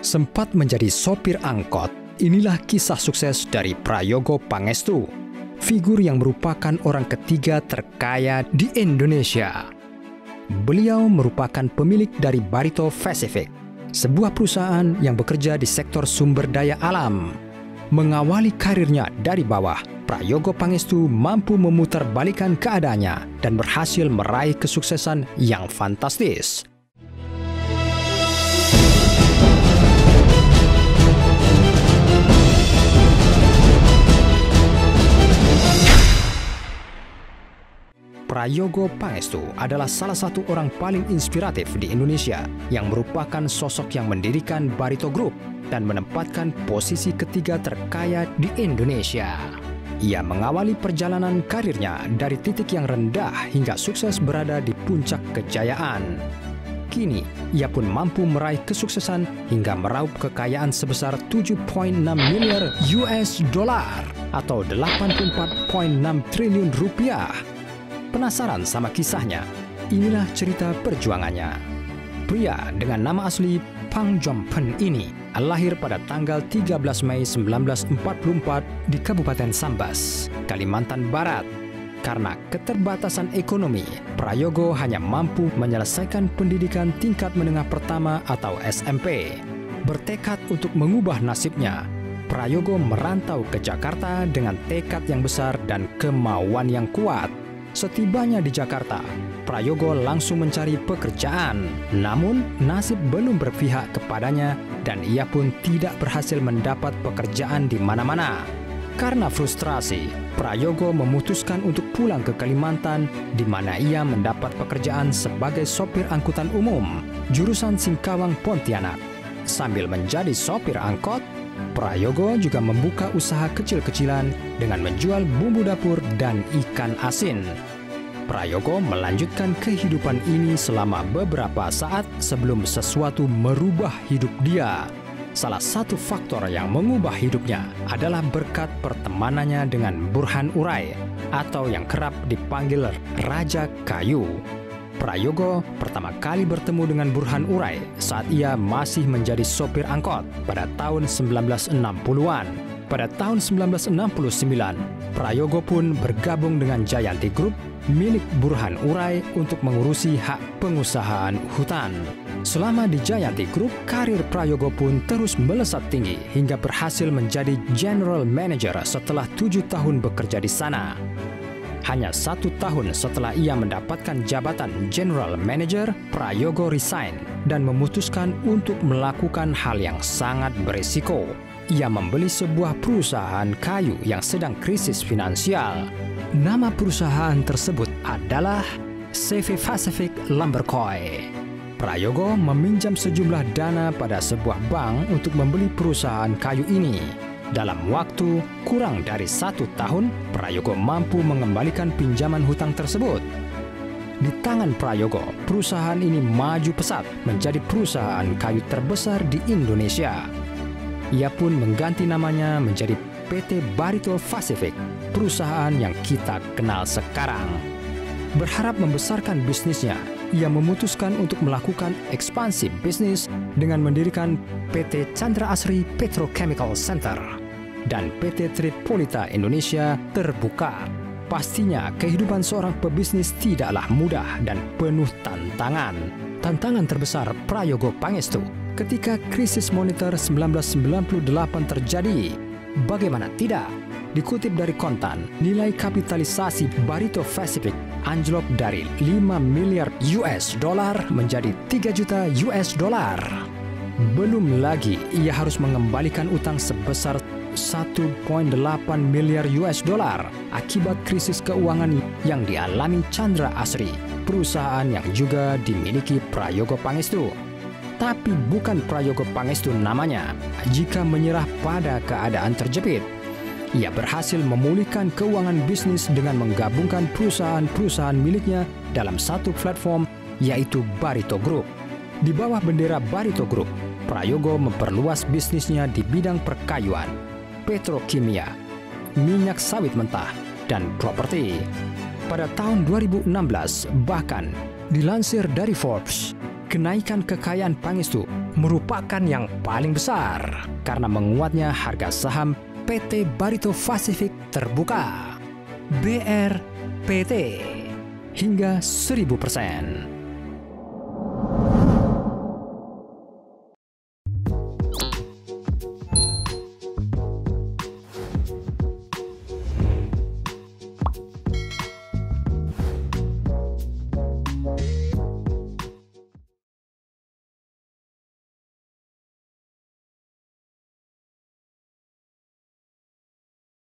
Sempat menjadi sopir angkot, inilah kisah sukses dari Prayogo Pangestu, figur yang merupakan orang ketiga terkaya di Indonesia. Beliau merupakan pemilik dari Barito Pacific, sebuah perusahaan yang bekerja di sektor sumber daya alam. Mengawali karirnya dari bawah, Prayogo Pangestu mampu memutarbalikkan keadaannya dan berhasil meraih kesuksesan yang fantastis. Prayogo Pangestu adalah salah satu orang paling inspiratif di Indonesia yang merupakan sosok yang mendirikan Barito Group dan menempatkan posisi ketiga terkaya di Indonesia. Ia mengawali perjalanan karirnya dari titik yang rendah hingga sukses berada di puncak kejayaan. Kini, ia pun mampu meraih kesuksesan hingga meraup kekayaan sebesar 7,6 miliar US dollar atau 84,6 triliun rupiah. Penasaran sama kisahnya? Inilah cerita perjuangannya. Pria dengan nama asli Pang Jompen ini lahir pada tanggal 13 Mei 1944 di Kabupaten Sambas, Kalimantan Barat. Karena keterbatasan ekonomi, Prayogo hanya mampu menyelesaikan pendidikan tingkat menengah pertama atau SMP. Bertekad untuk mengubah nasibnya, Prayogo merantau ke Jakarta dengan tekad yang besar dan kemauan yang kuat. Setibanya di Jakarta, Prayogo langsung mencari pekerjaan. Namun, nasib belum berpihak kepadanya dan ia pun tidak berhasil mendapat pekerjaan di mana-mana. Karena frustrasi, Prayogo memutuskan untuk pulang ke Kalimantan di mana ia mendapat pekerjaan sebagai sopir angkutan umum, jurusan Singkawang Pontianak. Sambil menjadi sopir angkot, Prayogo juga membuka usaha kecil-kecilan dengan menjual bumbu dapur dan ikan asin. Prayogo melanjutkan kehidupan ini selama beberapa saat sebelum sesuatu merubah hidup dia. Salah satu faktor yang mengubah hidupnya adalah berkat pertemanannya dengan Burhan Urai atau yang kerap dipanggil Raja Kayu. Prayogo pertama kali bertemu dengan Burhan Urai saat ia masih menjadi sopir angkot pada tahun 1960-an. Pada tahun 1969, Prayogo pun bergabung dengan Jayanti Group milik Burhan Urai untuk mengurusi hak pengusahaan hutan. Selama di Jayanti Group, karir Prayogo pun terus melesat tinggi hingga berhasil menjadi General Manager setelah 7 tahun bekerja di sana. Hanya 1 tahun setelah ia mendapatkan jabatan General Manager, Prayogo resign dan memutuskan untuk melakukan hal yang sangat berisiko. Ia membeli sebuah perusahaan kayu yang sedang krisis finansial. Nama perusahaan tersebut adalah CV Pacific Lumber Co. Prayogo meminjam sejumlah dana pada sebuah bank untuk membeli perusahaan kayu ini. Dalam waktu kurang dari 1 tahun, Prayogo mampu mengembalikan pinjaman hutang tersebut. Di tangan Prayogo, perusahaan ini maju pesat menjadi perusahaan kayu terbesar di Indonesia. Ia pun mengganti namanya menjadi PT Barito Pacific, perusahaan yang kita kenal sekarang. Berharap membesarkan bisnisnya, ia memutuskan untuk melakukan ekspansi bisnis dengan mendirikan PT Chandra Asri Petrochemical Center dan PT Tripolita Indonesia Terbuka. Pastinya kehidupan seorang pebisnis tidaklah mudah dan penuh tantangan. Tantangan terbesar Prayogo Pangestu ketika krisis moneter 1998 terjadi. Bagaimana tidak? Dikutip dari Kontan, nilai kapitalisasi Barito Pacific anjlok dari 5 miliar US dollar menjadi 3 juta US dollar. Belum lagi ia harus mengembalikan utang sebesar 1,8 miliar US dollar akibat krisis keuangan yang dialami Chandra Asri, perusahaan yang juga dimiliki Prayogo Pangestu. Tapi bukan Prayogo Pangestu namanya jika menyerah pada keadaan terjepit. Ia berhasil memulihkan keuangan bisnis dengan menggabungkan perusahaan-perusahaan miliknya dalam satu platform, yaitu Barito Group. Di bawah bendera Barito Group, Prayogo memperluas bisnisnya di bidang perkayuan, petrokimia, minyak sawit mentah, dan properti. Pada tahun 2016, bahkan dilansir dari Forbes, kenaikan kekayaan Pangestu merupakan yang paling besar karena menguatnya harga saham PT Barito Pasifik Terbuka (BRPT) hingga 1000%.